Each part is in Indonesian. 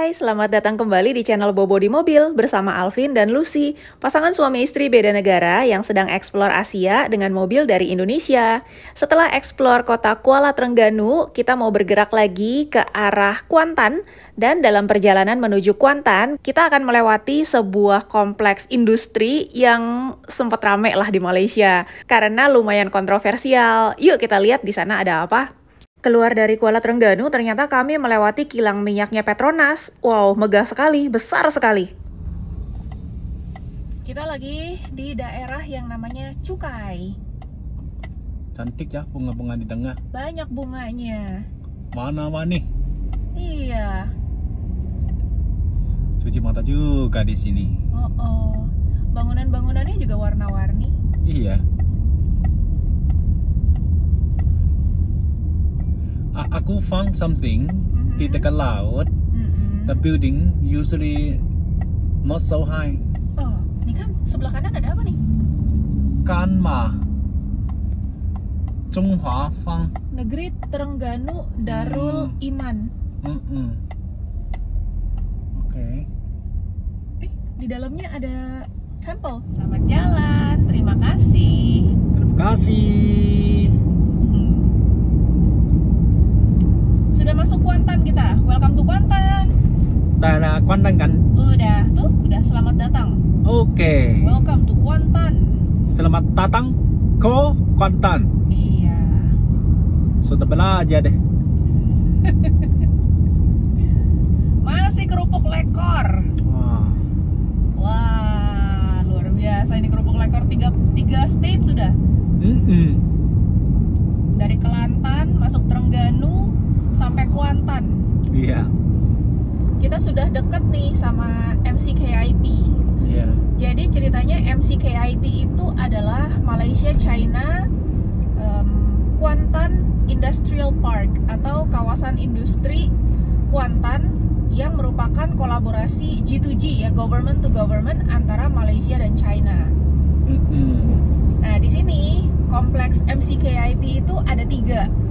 Hai, selamat datang kembali di channel Bobo di Mobil bersama Alvin dan Lucy, pasangan suami istri beda negara yang sedang eksplor Asia dengan mobil dari Indonesia. Setelah eksplor kota Kuala Trengganu, kita mau bergerak lagi ke arah Kuantan, dan dalam perjalanan menuju Kuantan, kita akan melewati sebuah kompleks industri yang sempat rame lah di Malaysia, karena lumayan kontroversial. Yuk kita lihat di sana ada apa. Keluar dari Kuala Trengganu, ternyata kami melewati kilang minyaknya Petronas. Wow, megah sekali, besar sekali. Kita lagi di daerah yang namanya Cukai. Cantik ya bunga-bunga di tengah. Banyak bunganya. Mana-mana nih. Iya. Cuci mata juga di sini. Oh. Bangunan-bangunannya juga warna-warni. Iya. Aku found something di dekat laut. The building usually not so high. Oh, ini kan sebelah kanan ada apa nih? Kanma Chonghua Fang, Negeri Trengganu Darul Iman. Oke. Di dalamnya ada temple. Selamat jalan, terima kasih. Terima kasih. Sudah masuk Kuantan kita. Welcome to Kuantan. Udah Kuantan kan? Udah selamat datang. Oke. Welcome to Kuantan. Selamat datang ke Kuantan. Iya. Sudah belajar deh. Masih kerupuk lekor. Wah, luar biasa ini kerupuk lekor. Tiga state sudah. Dari Kelantan masuk Trengganu sampai Kuantan. Iya. Kita sudah deket nih sama MCKIP. Iya. Jadi ceritanya MCKIP itu adalah Malaysia China Kuantan Industrial Park atau kawasan industri Kuantan yang merupakan kolaborasi G2G ya, government to government antara Malaysia dan China. Nah di sini kompleks MCKIP itu ada 3.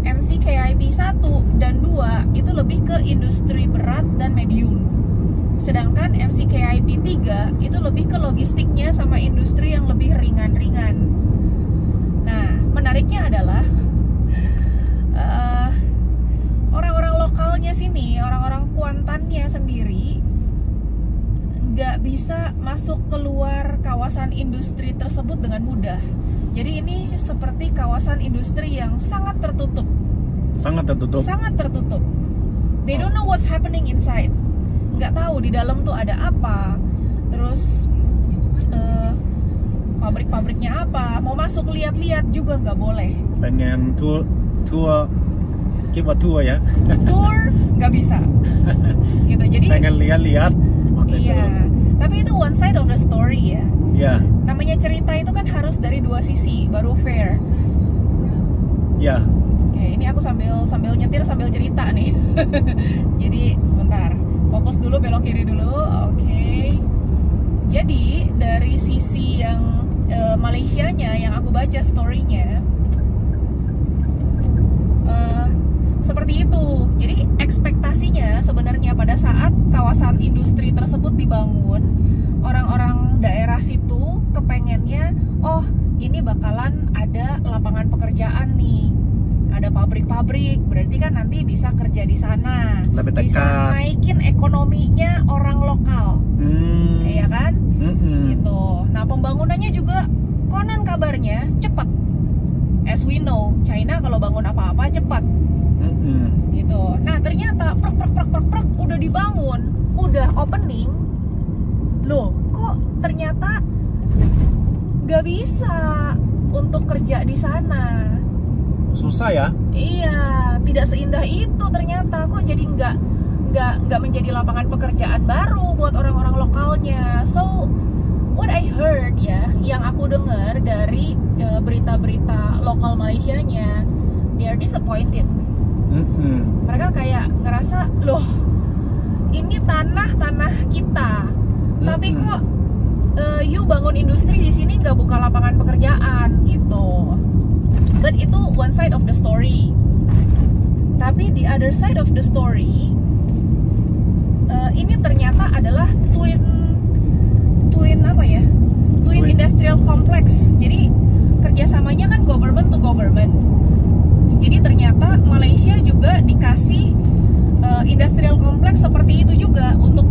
MCKIP 1 dan 2 itu lebih ke industri berat dan medium. Sedangkan MCKIP 3 itu lebih ke logistiknya sama industri yang lebih ringan-ringan. Nah, menariknya adalah orang-orang lokalnya sini, orang-orang Kuantannya sendiri nggak bisa masuk keluar kawasan industri tersebut dengan mudah. Jadi ini seperti kawasan industri yang sangat tertutup. Sangat tertutup. Sangat tertutup. They don't know what's happening inside. Nggak tahu di dalam tuh ada apa. Terus pabrik-pabriknya apa. Mau masuk lihat-lihat juga nggak boleh. Pengen tour ya. Tour nggak bisa. Gitu. Jadi pengen lihat-lihat. Iya. Tapi itu one side of the story ya. Ya. Namanya cerita itu kan harus dari 2 sisi baru fair. Ya. Oke, ini aku sambil nyetir sambil cerita nih. Jadi sebentar, fokus dulu, belok kiri dulu. Oke. Jadi dari sisi yang Malaysianya yang aku baca story-nya seperti itu. Jadi ekspektasinya sebenarnya pada saat kawasan industri tersebut dibangun, orang-orang daerah situ kepengennya, oh ini bakalan ada lapangan pekerjaan nih, ada pabrik-pabrik, berarti kan nanti bisa kerja di sana, bisa naikin ekonominya orang lokal, iya kan? Gitu. Nah pembangunannya juga konon kabarnya cepat. As we know, China kalau bangun apa-apa cepat. Gitu. Nah ternyata prek udah dibangun, udah opening, loh kok ternyata nggak bisa untuk kerja di sana. Susah ya? Iya, tidak seindah itu ternyata. Kok jadi nggak menjadi lapangan pekerjaan baru buat orang-orang lokalnya. So what I heard ya, yang aku dengar dari berita-berita lokal Malaysianya, they are disappointed. Mereka kayak ngerasa, loh ini tanah kita, tapi kok you bangun industri di sini nggak buka lapangan pekerjaan gitu. But itu one side of the story. Tapi the other side of the story, industrial complex. Jadi kerjasamanya kan government to government. Jadi ternyata Malaysia juga dikasih industrial complex seperti itu juga untuk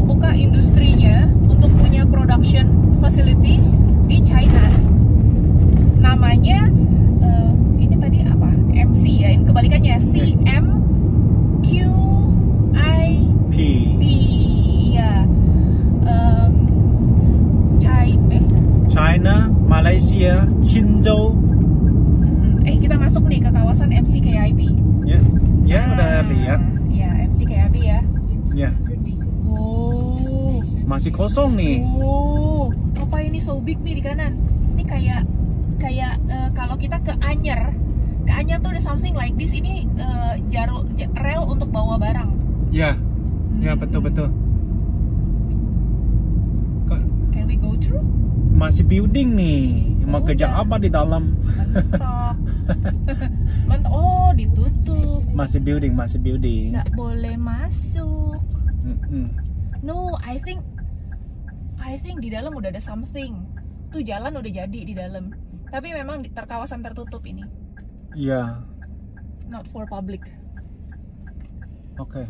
buka industrinya, untuk punya production facilities di China. Namanya ini tadi apa? MC ya, ini kebalikannya CMQIP. Ya. China, Malaysia, Qinzhou. Kita masuk nih ke kawasan MCKIP. Ya, udah lihat. Ya, MCKIP ya. Ya. Oh, Masih kosong nih. oh, apa ini so big nih di kanan? Ini kayak kalau kita ke Anyer tuh ada something like this. Ini rel untuk bawa barang. Ya, ya betul. Can we go through? Masih building nih. Mau kerja Udah. apa di dalam? Mentok. Oh, ditutup. Masih building. Nggak boleh masuk. No, I think di dalam udah ada something. Tuh jalan udah jadi di dalam. Tapi memang di kawasan tertutup ini. Iya. Not for public. Oke.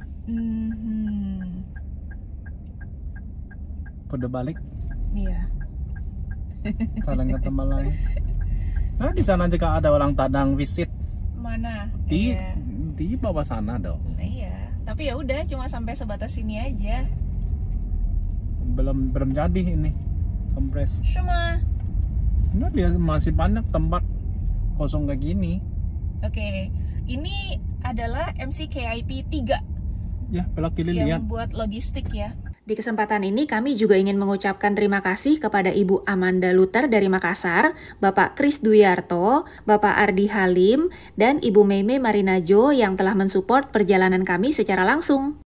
Kode balik. Iya. Saling ketemu lagi. Nah, di sana juga ada orang Padang visit. Mana? Di Iya. di bawah sana dong. Iya. Tapi ya udah cuma sampai sebatas sini aja. Belum jadi ini kompres. Cuma. Nah, dia masih banyak tempat kosong kayak gini. Oke. Ini adalah MCKIP 3 Ya, belok kiri lihat. yang buat logistik ya. Di kesempatan ini kami juga ingin mengucapkan terima kasih kepada Ibu Amanda Luther dari Makassar, Bapak Kris Duyarto, Bapak Ardi Halim, dan Ibu Meme Marinajo yang telah mensupport perjalanan kami secara langsung.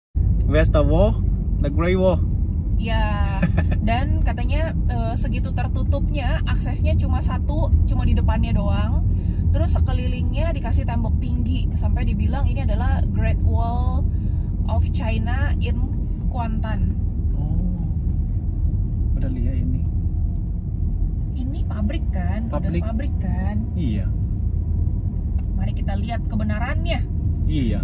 Where's the wall? The gray wall. Ya, dan katanya segitu tertutupnya, aksesnya cuma di depannya doang. Terus sekelilingnya dikasih tembok tinggi, sampai dibilang ini adalah Great Wall of China in Kuantan. Oh, udah lihat ini. Ini pabrik kan? Pabrik. Udah pabrik kan? Iya. Mari kita lihat kebenarannya. Iya.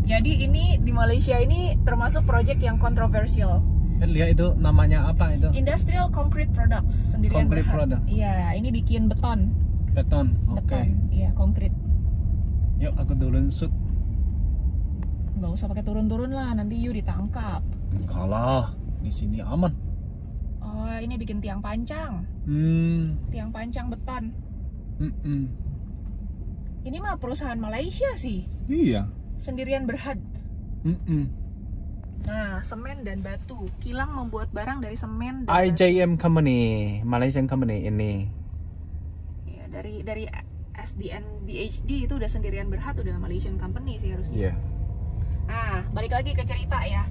Jadi ini di Malaysia ini termasuk proyek yang kontroversial. Lihat itu namanya apa itu? Industrial Concrete Products, sendirian Concrete berhad. product. Iya, ini bikin beton. Beton. Oke. Iya, konkret. Yuk aku turun shoot. Nggak usah pakai turun-turun lah, nanti you ditangkap. Enggak lah, di sini aman. Oh, ini bikin tiang pancang. Tiang pancang beton. Ini mah perusahaan Malaysia sih. Iya. Sendirian berhad. Nah, semen dan batu. Kilang membuat barang dari semen dan IJM Company, Malaysian company ini. Ya, dari SDN BHD itu udah sendirian berhad, udah Malaysian company sih harusnya. Iya. Nah, balik lagi ke cerita ya.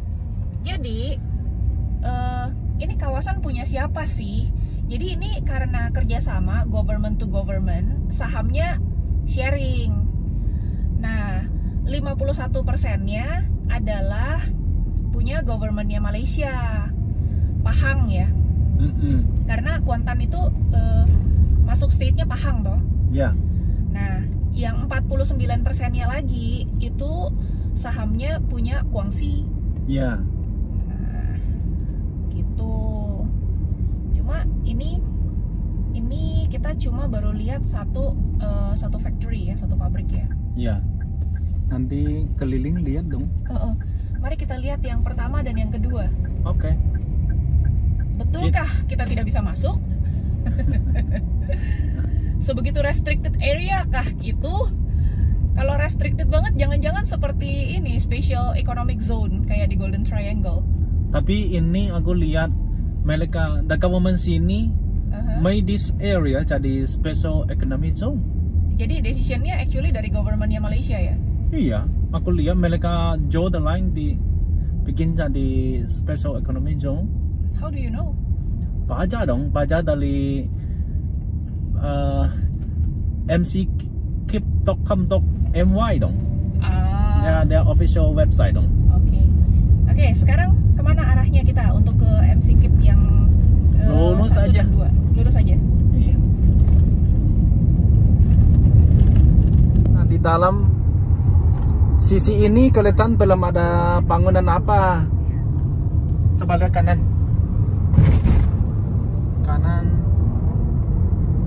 Jadi, ini kawasan punya siapa sih? Jadi ini karena kerjasama government to government, sahamnya sharing. Nah, 51%-nya adalah punya governmentnya Malaysia, Pahang ya. Karena Kuantan itu masuk state-nya Pahang toh. Ya. Nah, yang 49%-nya lagi itu sahamnya punya Guangxi. Ya. Nah, gitu. Cuma ini kita cuma baru lihat satu factory ya, satu pabrik ya. Ya. Nanti keliling lihat dong. Mari kita lihat yang pertama dan yang kedua. Oke. Betulkah kita tidak bisa masuk? Sebegitu restricted area kah itu? Kalau restricted banget, jangan-jangan seperti ini special economic zone kayak di Golden Triangle. Tapi ini aku lihat mereka, the government sini made this area jadi special economic zone. Jadi decisionnya actually dari governmentnya Malaysia ya? Iya, aku lihat mereka draw the line bikin jadi special economic zone. How do you know? Baca dong, baca dari mckip.com.my dong. Ya, their official website dong. Oke, sekarang Kemana arahnya kita untuk ke MC Keep yang lurus 1 aja. dan 2? Lurus aja. Iya. Nah, di dalam sisi ini kelihatan belum ada bangunan apa. Coba lihat kanan. Kanan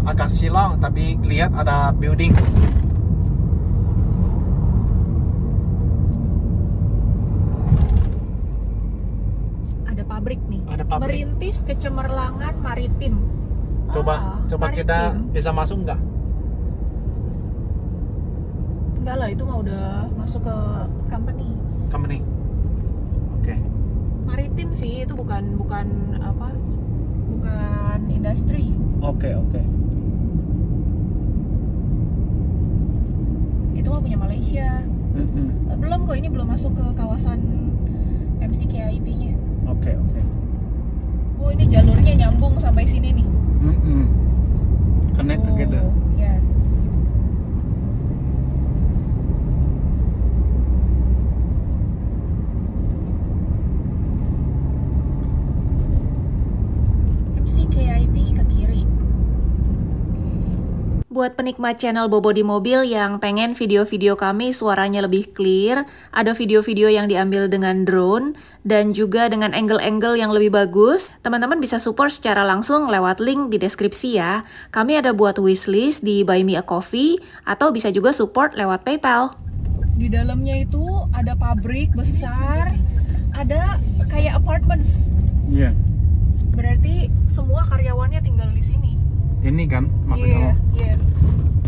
agak silau tapi lihat ada building. Ada pabrik nih. Ada pabrik. Merintis Kecemerlangan Maritim. Coba kita maritim. bisa masuk nggak? Enggak lah, itu mah udah masuk ke company. Company. Oke. Maritim sih, itu bukan apa? Bukan industri. Oke. Itu mah punya Malaysia. Belum kok, ini belum masuk ke kawasan MCKIP-nya. Oke. Oh, ini jalurnya nyambung sampai sini nih. Connect together. Ya. MCKIP ke kiri. Buat penikmat channel Bobo di Mobil yang pengen video-video kami suaranya lebih clear, ada video-video yang diambil dengan drone, dan juga dengan angle-angle yang lebih bagus, teman-teman bisa support secara langsung lewat link di deskripsi ya. Kami ada buat wishlist di Buy Me a Coffee, atau bisa juga support lewat PayPal. Di dalamnya itu ada pabrik besar, ada kayak apartments. Iya. Berarti semua karyawannya tinggal di sini. Ini kan maksudnya. Iya.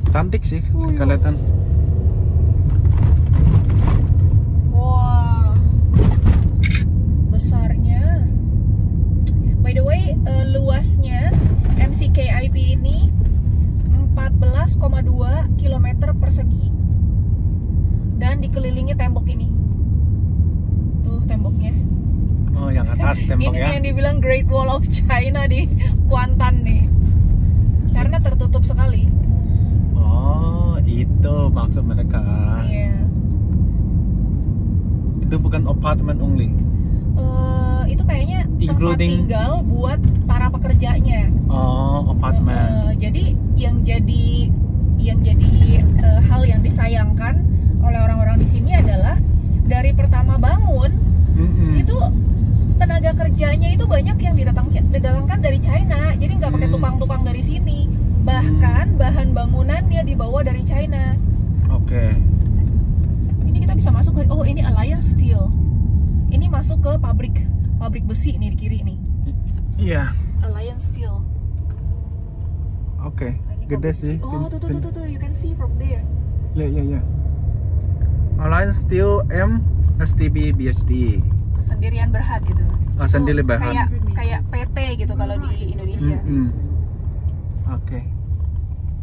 Cantik sih kelihatan. Wah, besarnya. By the way, luasnya MCKIP ini 14,2 km persegi dan dikelilingi tembok ini. Tuh temboknya. Oh, yang atas tembok Ini ya. yang dibilang Great Wall of China di Kuantan nih. Karena tertutup sekali. Oh, itu maksud mereka. Iya. Itu bukan apartment only. Itu kayaknya tempat Including- tinggal buat para pekerjanya. Oh, apartment. Jadi yang jadi hal yang disayangkan oleh orang-orang di sini adalah dari pertama bangun itu tenaga kerjanya itu banyak yang didatangkan dari China. Jadi nggak pakai tukang-tukang dari sini. Bahkan bahan bangunannya dibawa dari China. Oke. Ini kita bisa masuk ke, oh ini Alliance Steel. Ini masuk ke pabrik besi nih di kiri nih. Iya. Alliance Steel. Oke. Nah, ini Gede pabrik sih. besi. Oh tuh, you can see from there. Iya. Alliance Steel M STB BHD. Sendirian Berhad itu. Sendiri Tuh, Berhad. Kayak PT gitu kalau di Indonesia. Oke.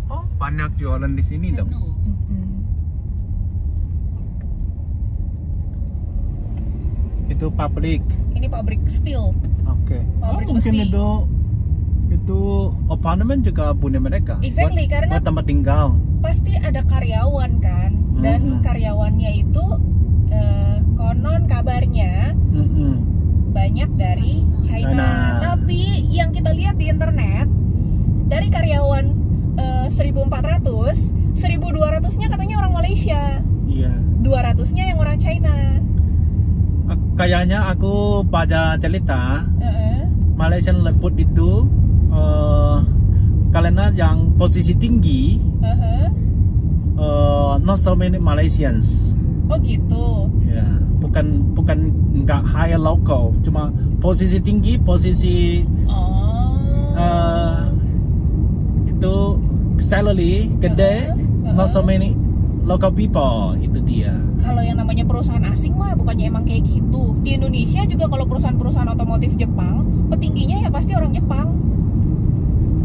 Oh, banyak jualan di sini dong. Itu pabrik. Ini pabrik steel. Oke. Pabrik Mungkin besi. itu apartemen juga punya mereka. Exactly, karena buat tempat tinggal. pasti ada karyawan kan, dan karyawannya itu konon kabarnya banyak dari China. Tapi yang kita lihat di internet, dari karyawan 1.400, 1.200-nya katanya orang Malaysia. Iya. 200-nya yang orang China. Kayaknya aku baca cerita Malaysian lembut itu karena yang posisi tinggi not so many Malaysians. Oh gitu. Ya, bukan nggak higher local, cuma posisi tinggi, posisi itu salary gede, not so many local people, itu dia. Kalau yang namanya perusahaan asing mah bukannya emang kayak gitu. Di Indonesia juga kalau perusahaan-perusahaan otomotif Jepang, petingginya ya pasti orang Jepang.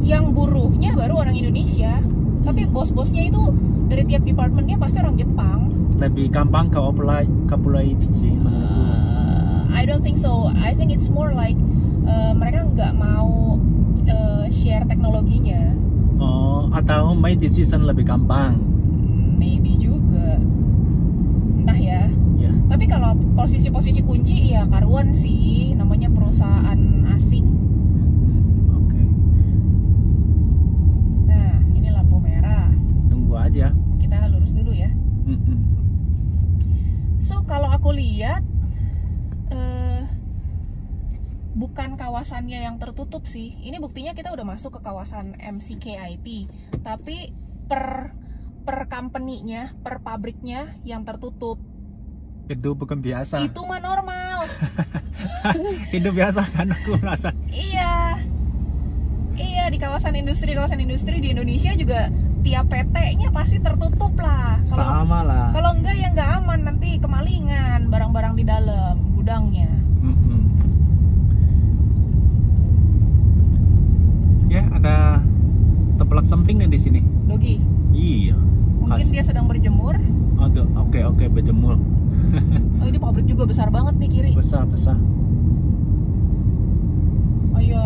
Yang buruhnya baru orang Indonesia. Tapi bos-bosnya itu dari tiap departemennya pasti orang Jepang. Lebih gampang cooperate sih menurutku. I don't think so. I think it's more like mereka nggak mau share teknologinya. Oh, atau make decision lebih gampang. Maybe juga. Entah ya. Ya. Tapi kalau posisi-posisi kunci ya karuan sih, namanya perusahaan asing. Oke. Nah, ini lampu merah. Tunggu aja. Kita lurus dulu ya. Mm-mm. So, kalau aku lihat bukan kawasannya yang tertutup sih. Ini buktinya kita udah masuk ke kawasan MCKIP, tapi per company-nya, per pabriknya yang tertutup. Itu bukan biasa. Itu mah normal. Itu biasa kan aku merasa. Iya. Iya, di kawasan industri di Indonesia juga tiap PT-nya pasti tertutup lah. Sama lah. Kalau enggak ya enggak aman, nanti kemalingan barang-barang di dalam gudangnya. Ya, ada tepelak something nih di sini. Dogi. Iya. Mungkin dia sedang berjemur. Aduh, oke berjemur. Oh, ini pabrik juga besar banget nih kiri. Besar. Oh iya.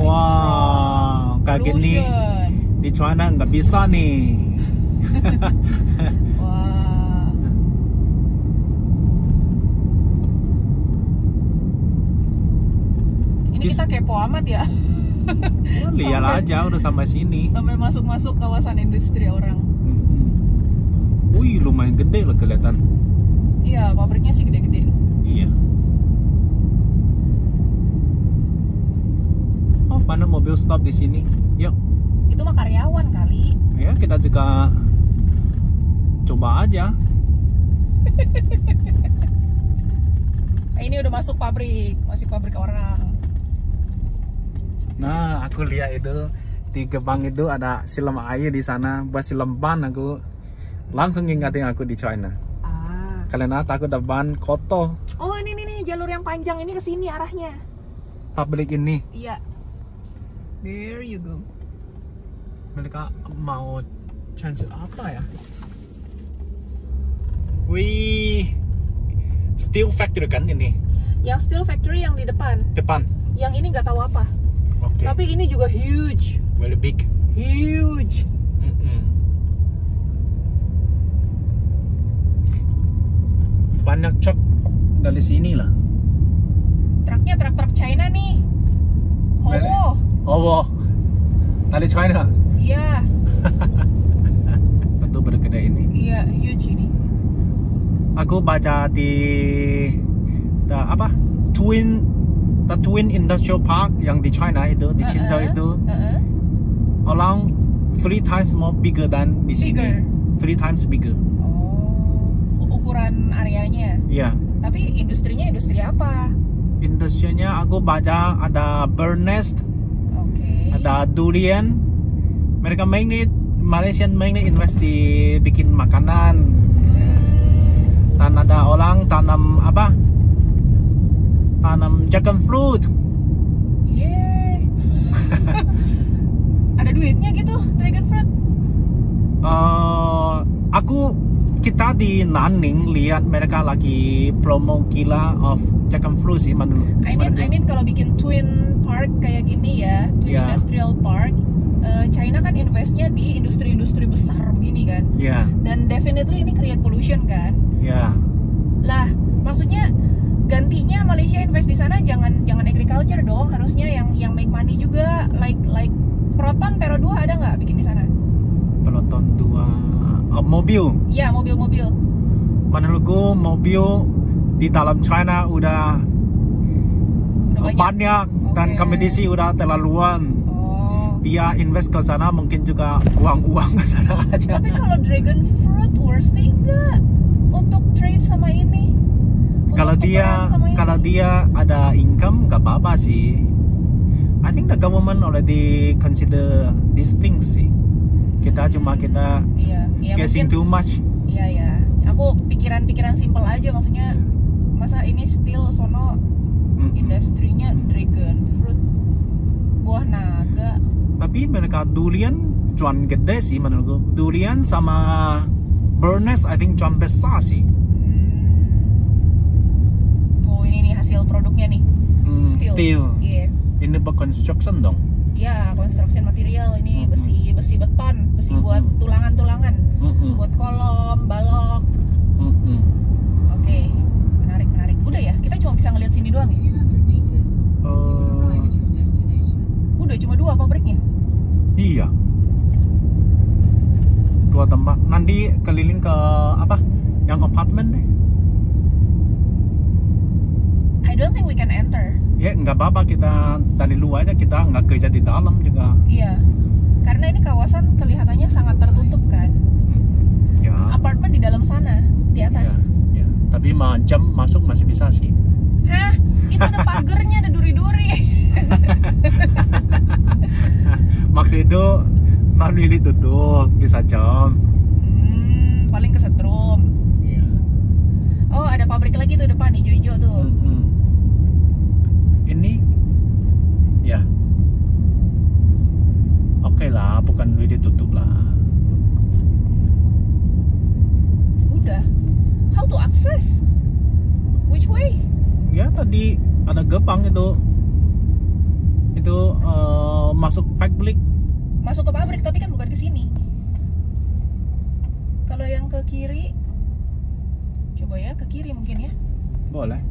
Wow, kayak gini di China nggak bisa nih. Wah. Ini kita kepo amat ya. Lihat aja udah sampai sini. Sampai masuk kawasan industri orang. Wih, lumayan gede loh kelihatan. Iya, pabriknya sih gede-gede. Iya. Oh, mana mobil stop di sini? Yuk. Itu mah karyawan kali. Ya, kita juga coba aja. Ini udah masuk pabrik, masih pabrik orang. Nah, aku lihat itu di gerbang itu ada silam air di sana. Buat silam ban aku langsung ingatin aku di China. Karena takut ada ban kotor. Oh, ini jalur yang panjang ini ke sini arahnya. Pabrik ini. Iya. There you go. Mereka mau chance apa ya? Wih, steel factory kan ini? Yang steel factory yang di depan. Yang ini nggak tahu apa. Okay. Tapi ini juga huge. Very big. Huge. Banyak truk dari sini lah. Truknya truk China nih. Howo. Dari China. Iya. Betul bergede ini. Iya, huge ini. Aku baca di The Twin Industrial Park yang di China itu, di Qingdao itu, around 3 times more bigger than di sini. 3 times bigger. Oh, ukuran areanya. Iya. Tapi industrinya industri apa? Industrinya aku baca ada bird nest, ada durian. Mereka Malaysian mainly invest di bikin makanan. Dan ada orang tanam apa? Tanam dragon fruit. Yeah. Ada duitnya gitu dragon fruit. Kita di Nanning lihat mereka lagi promo gila of dragon fruit sih menurut. I mean kalau bikin twin park kayak gini ya, twin industrial park, China kan investnya di industri-industri besar begini kan. Iya. Dan definitely ini create pollution kan. Iya. Lah, maksudnya gantinya Malaysia invest di sana jangan agriculture dong, harusnya yang make money juga, like Proton Pero 2 ada nggak bikin di sana? Proton 2 mobil. Iya, mobil-mobil. Menurutku mobil di dalam China udah banyak dan kompetisi udah terlaluan. Dia invest ke sana mungkin juga uang ke sana aja. Tapi kalau dragon fruit worth it enggak untuk trade sama ini? Kalau dia ada income nggak apa-apa sih. I think the government already consider these things sih. Kita guessing too much. Iya. Aku pikiran simpel aja, maksudnya masa ini still sono industrinya dragon fruit, buah naga. Tapi mereka durian cuan gede sih menurutku. Durian sama Burness I think cuan besar sih. Oh, ini nih hasil produknya nih. Steel. Yeah. Ini buat construction dong. Ya, construction material ini besi beton, besi buat tulangan-tulangan, buat kolom, balok. Oke, menarik. ini doang ya? Udah cuma 2 pabriknya? Iya. 2 tempat. Nanti keliling ke apa? Yang apartemen deh. I don't think we can enter. Ya nggak apa-apa, kita dari luar aja, kita nggak kerja di dalam juga. Iya. Karena ini kawasan kelihatannya sangat tertutup kan. Ya. Apartemen di dalam sana, di atas. Ya. Tapi jam masuk masih bisa sih. Hah? Itu ada pagernya, ada duri-duri. Maksud itu nanti ditutup bisa jam. Paling kesetrum. Iya. Oh, ada pabrik lagi tuh depan hijau-hijau tuh. Ini ya oke lah, bukan duit ditutup lah. Udah. How to access? Which way? Ya tadi ada gerbang itu masuk pabrik. Masuk ke pabrik tapi kan bukan ke sini. Kalau yang ke kiri, coba ya ke kiri mungkin ya. Boleh.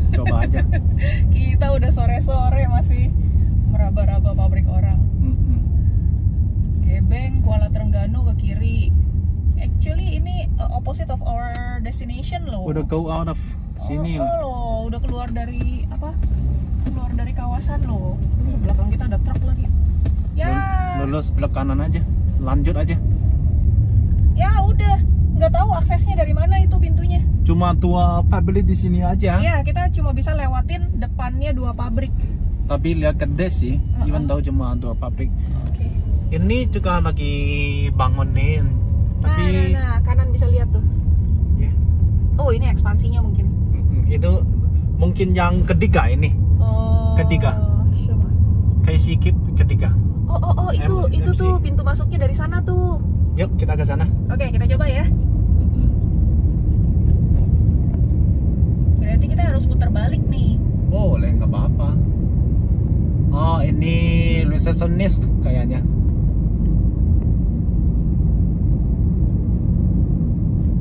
Coba aja. Kita udah sore-sore masih meraba-raba pabrik orang. Gebeng, Kuala Trengganu ke kiri. Actually ini opposite of our destination loh. Udah go out of sini. Loh, udah keluar dari apa? Keluar dari kawasan loh. Belakang kita ada truk lagi. Ya. Lulus belok kanan aja. Lanjut aja. Ya udah. Nggak tahu aksesnya dari mana itu pintunya. Cuma 2 pabrik di sini aja. Iya, kita cuma bisa lewatin depannya 2 pabrik. Tapi lihat gede sih. Even tahu cuma 2 pabrik. Oke. Ini juga lagi bangunin. Tapi Nah, kanan bisa lihat tuh. ya. Oh, ini ekspansinya mungkin. Itu mungkin yang ketiga ini. Oh. Ketiga. Coba. KC Keep ketiga. Oh, itu MC. tuh pintu masuknya dari sana tuh. Yuk kita ke sana. Oke, kita coba ya. Berarti kita harus putar balik nih. Boleh, nggak apa-apa. Oh, ini receptionist kayaknya.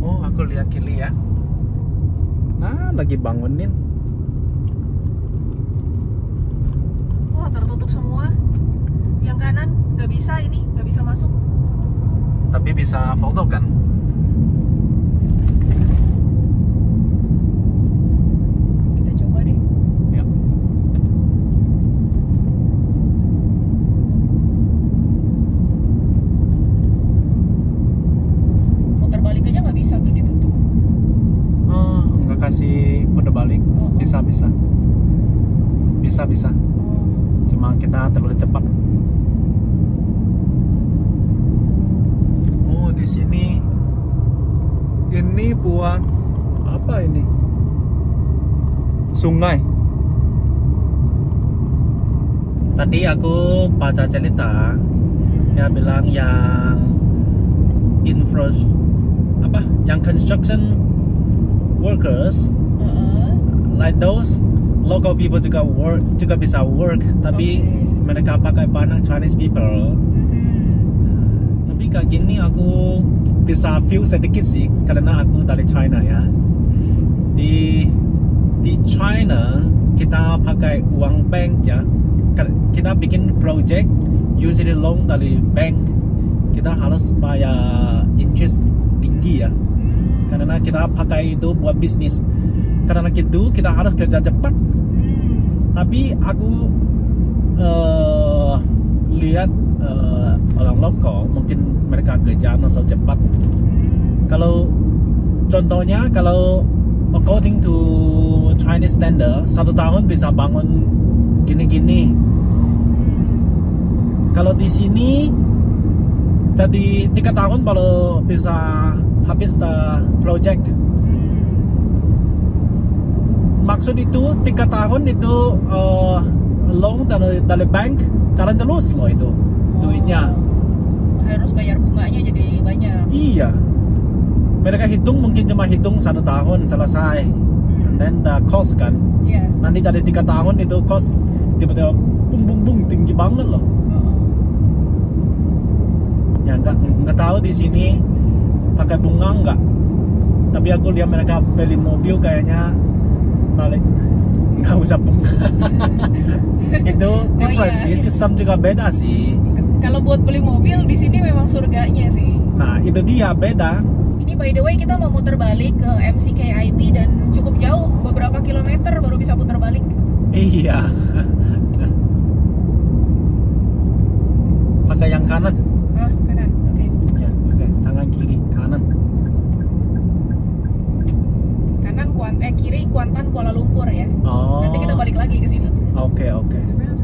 Oh, aku lihat kiri ya. Nah, lagi bangunin. Wah, tertutup semua. Yang kanan nggak bisa ini, nggak bisa masuk. Tapi bisa foto kan? Kita coba deh. Ya. Putar balik aja nggak bisa tuh, ditutup. Oh, nggak kasih putar balik. Bisa. Bisa. Cuma kita terlalu cepat. Oh, di sini. Ini buat apa ini? Sungai. Tadi aku baca cerita, dia bilang yang yang construction workers, like those local people juga bisa work, tapi mereka pakai banyak Chinese people. Tapi kayak gini aku bisa feel sedikit sih, karena aku dari China ya. Di China kita pakai uang bank ya. Kita bikin project, usually loan dari bank, kita harus bayar interest tinggi ya. Karena kita pakai itu buat bisnis. Karena gitu kita harus kerja cepat. Tapi aku lihat orang lokal mungkin mereka kerja so cepat. Kalau contohnya, kalau according to Chinese standard, 1 tahun bisa bangun gini-gini. Kalau di sini jadi 3 tahun baru bisa habis the project. Maksud itu 3 tahun itu loan dari bank jalan terus loh itu duitnya. Harus bayar bunganya jadi banyak. Iya. Mereka hitung mungkin cuma hitung 1 tahun selesai. Dan the cost kan. Yeah. Nanti jadi 3 tahun itu cost tiba-tiba bung tinggi banget loh. Ya nggak tahu di sini pakai bunga nggak? Tapi aku lihat mereka beli mobil kayaknya balik nggak usah bunga. Itu different sih, sistem juga beda sih. Kalau buat beli mobil di sini memang surganya sih. Nah itu dia beda. Ini by the way kita mau muter balik ke MCKIP dan cukup jauh, beberapa kilometer baru bisa putar balik. Iya. Pakai yang kanan. Ah, kanan, oke. Ya, pakai tangan kiri, kanan. Kanan kiri Kuantan Kuala Lumpur ya. Oh. Nanti kita balik lagi ke situ. Oke.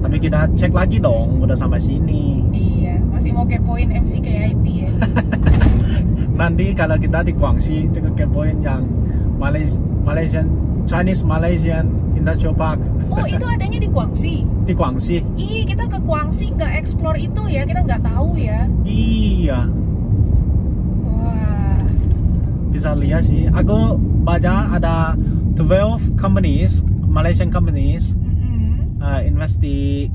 Tapi kita cek lagi dong, udah sampai sini. Iya, masih mau kepoin MCKIP ya. Nanti kalau kita di Guangxi juga kepoin yang Chinese Malaysian Industrial Park. Oh, itu adanya di Guangxi. Di Guangxi. Ih, kita ke Guangxi nggak explore itu ya, kita nggak tahu ya. Iya. Wah. Bisa lihat sih. Aku baca ada 12 companies, Malaysian companies, invest di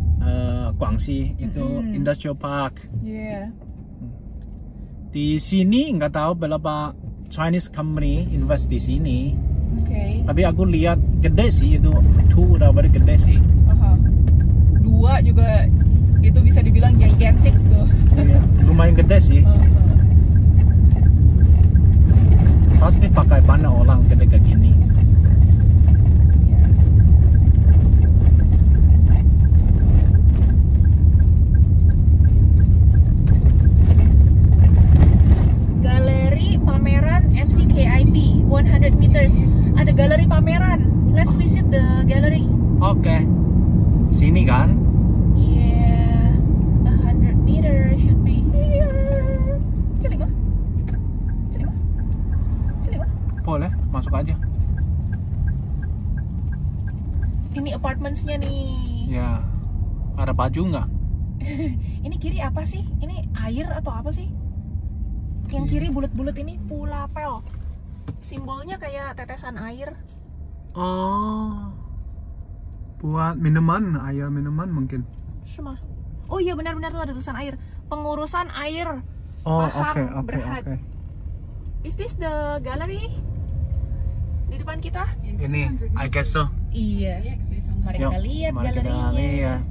Guangxi itu Industrial Park. Yeah. Di sini nggak tahu berapa Chinese company invest di sini. Oke. Tapi aku lihat gede sih itu, udah very gede sih. Aha. 2 juga itu bisa dibilang gigantic tuh. Iya, lumayan gede sih. Pasti pakai panah orang gede kayak gini. Galeri pameran MCKIP 100 meters. Ada galeri pameran. Let's visit the gallery. Oke. Sini kan? Yeah. 100 meters should be here. Celima. Boleh, masuk aja. Ini apartments-nya nih. Ya. Ada baju nggak? Ini kiri apa sih? Ini air atau apa sih? Yang kiri bulat-bulat ini pulapel. Simbolnya kayak tetesan air. Oh. Buat minuman, air minuman mungkin. Cuma. Oh iya benar-benar tuh ada tulisan air. Pengurusan air. Oh, Pahang oke. Berhad. Is this the gallery? Di depan kita? Ini, I guess so. Iya. Mari Yuk, kita lihat mari kita galerinya. lihat.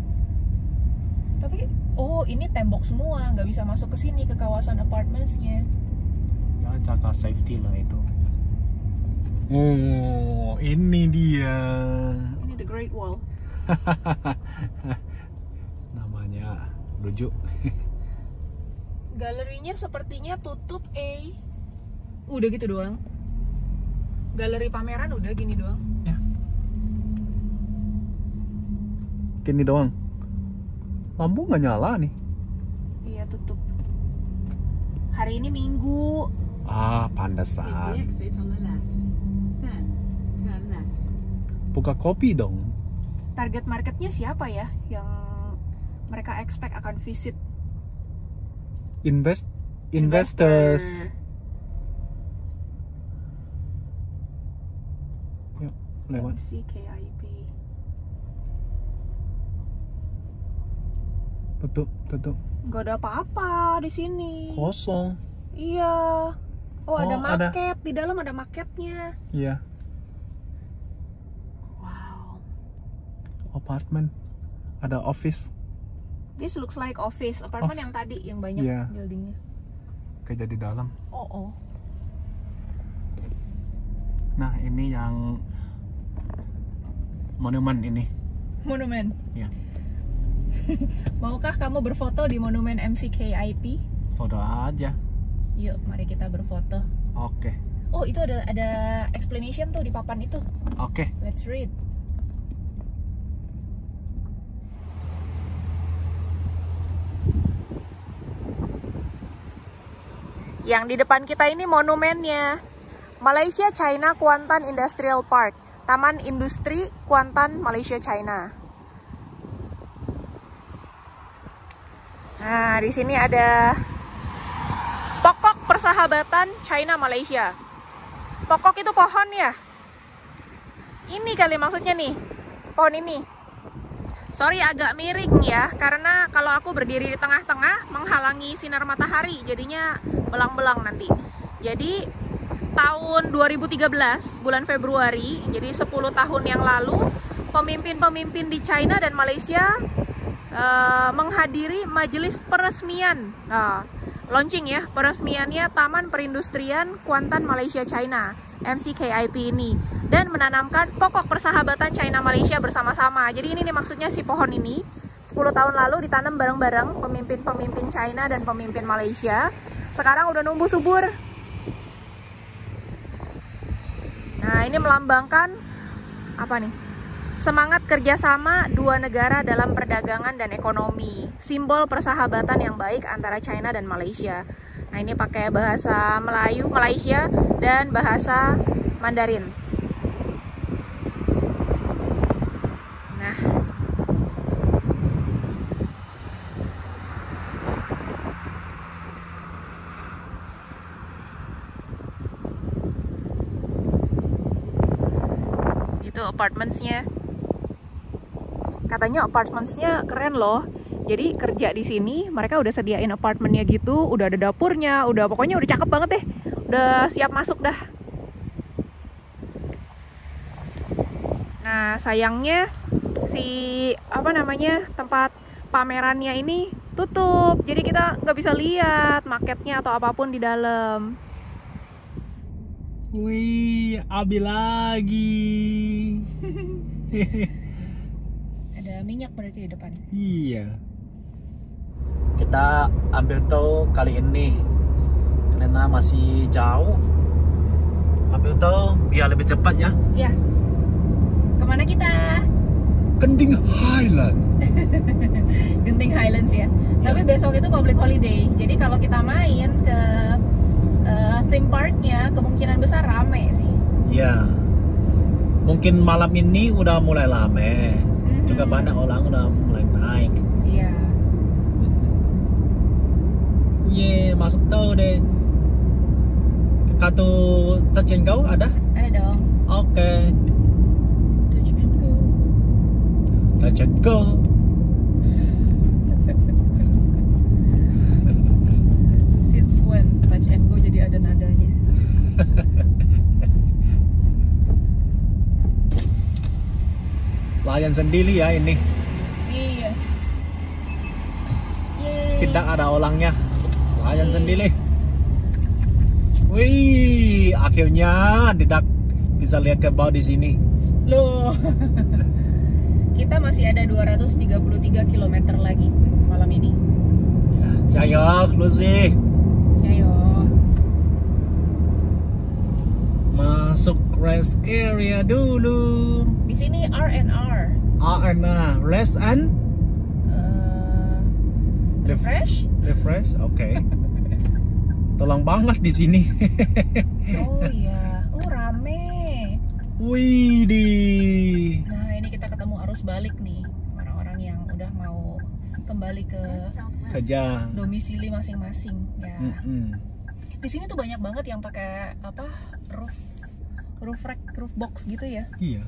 Tapi, oh ini tembok semua, nggak bisa masuk ke sini ke kawasan apartments-nya. Ya jaga safety lah itu. Oh, ini dia. Ini the Great Wall. Namanya lucu. Galerinya sepertinya tutup, udah gitu doang. Galeri pameran udah gini doang. Ya. Gini doang. Lampu nggak nyala nih. Iya tutup. Hari ini Minggu. Ah, pantesan. Buka kopi dong. Target marketnya siapa ya yang mereka expect akan visit? Investors. Yuk, lewat. MCKIP. Tutup. Gak ada apa-apa di sini. Kosong. Iya. Oh, ada Oh, ada. market. Di dalam ada marketnya. Iya. Wow. Apartemen. Ada office. This looks like office. Apartemen yang tadi yang banyak Iya. buildingnya. Kayak jadi dalam. Oh. Nah, ini yang monumen ini. Monumen. Ya. Maukah kamu berfoto di monumen MCKIP? Foto aja. Yuk, mari kita berfoto. Oke. Oh, itu ada explanation tuh di papan itu. Oke. Let's read. Yang di depan kita ini monumennya. Malaysia China Kuantan Industrial Park. Taman Industri Kuantan Malaysia China. Nah, di sini ada pokok persahabatan China Malaysia. Pokok itu pohon ya? Ini kali maksudnya nih. Pohon ini. Sorry agak miring ya, karena kalau aku berdiri di tengah-tengah menghalangi sinar matahari, jadinya belang-belang nanti. Jadi tahun 2013 bulan Februari, jadi 10 tahun yang lalu, pemimpin-pemimpin di China dan Malaysia menghadiri majelis peresmian launching ya, peresmiannya Taman Perindustrian Kuantan Malaysia China MCKIP ini, dan menanamkan pokok persahabatan China Malaysia bersama-sama. Jadi ini nih maksudnya si pohon ini 10 tahun lalu ditanam bareng-bareng pemimpin-pemimpin China dan pemimpin Malaysia. Sekarang udah numbuh subur. Nah, ini melambangkan apa nih? Semangat kerjasama dua negara dalam perdagangan dan ekonomi. Simbol persahabatan yang baik antara China dan Malaysia. Nah, ini pakai bahasa Melayu Malaysia dan bahasa Mandarin. Nah, itu apartementsnya. Katanya apartementsnya keren loh. Jadi kerja di sini mereka udah sediain apartemennya gitu, udah ada dapurnya, udah pokoknya udah cakep banget deh. Udah siap masuk dah. Nah, sayangnya si tempat pamerannya ini tutup. Jadi kita nggak bisa lihat marketnya atau apapun di dalam. Wih, Abi lagi. Ada minyak berarti di depan. Iya. Kita ambil tol kali ini karena masih jauh. Ambil tol biar lebih cepat ya. Iya. Kemana kita? Genting Highland. Genting Highlands ya. Tapi besok itu public holiday. Jadi kalau kita main ke theme parknya kemungkinan besar rame sih. Ya. Mungkin malam ini udah mulai rame. Juga banyak orang udah mulai naik. Iya. Masuk tol deh. Kartu Touch and Go ada? Ada dong. Oke. Touch and Go. Touch and Go. Since when Touch and Go jadi ada nadanya? Layan sendiri ya ini. Iya. Tidak ada orangnya. Layan sendiri. Wih, akhirnya tidak bisa lihat kerbau di sini. Loh. Kita masih ada 233 km lagi malam ini. Cayo, Lucy. Cayo. Masuk rest area dulu. Di sini R&R. R&R, rest and refresh. Refresh, oke. Tolong banget di sini. Oh iya, rame. Wih di. Nah, ini kita ketemu arus balik nih, orang-orang yang udah mau kembali ke kerja, domisili masing-masing ya. Di sini tuh banyak banget yang pakai roof rack, roof box gitu ya. Iya.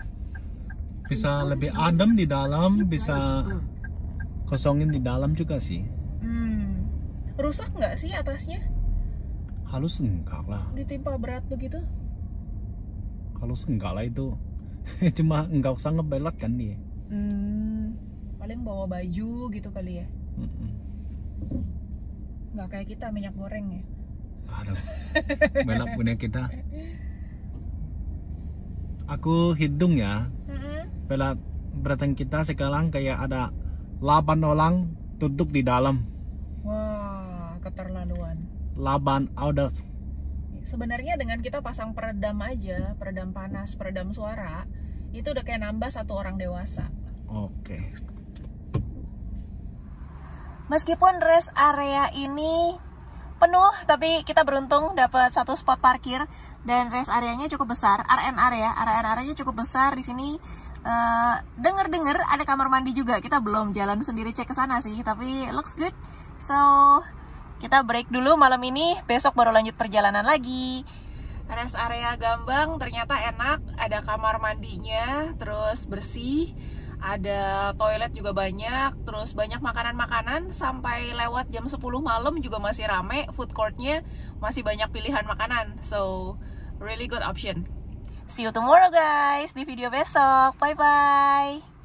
Bisa lebih adem di dalam, bisa kosongin di dalam juga sih. Rusak nggak sih atasnya? Halus enggak lah. Ditimpa berat begitu? Halus enggak lah itu. Cuma enggak usah ngebelat kan dia. Paling bawa baju gitu kali ya. Nggak kayak kita minyak goreng ya. Aduh, belak punya kita. Aku hitung ya. Berat beratan kita sekarang kayak ada 8 orang duduk di dalam. Wah, keterlaluan. 8 others. Sebenarnya dengan kita pasang peredam aja, peredam panas, peredam suara, itu udah kayak nambah 1 orang dewasa. Oke. Meskipun rest area ini penuh, tapi kita beruntung dapat 1 spot parkir dan rest areanya cukup besar. R&R ya, area-areanya cukup besar di sini. Dengar-dengar ada kamar mandi juga. Kita belum jalan sendiri cek ke sana sih, tapi looks good. So, kita break dulu malam ini, besok baru lanjut perjalanan lagi. Rest area Gambang ternyata enak, ada kamar mandinya, terus bersih, ada toilet juga banyak, terus banyak makanan-makanan, sampai lewat jam 10 malam juga masih rame, food courtnya masih banyak pilihan makanan. So, really good option. See you tomorrow guys di video besok. Bye bye.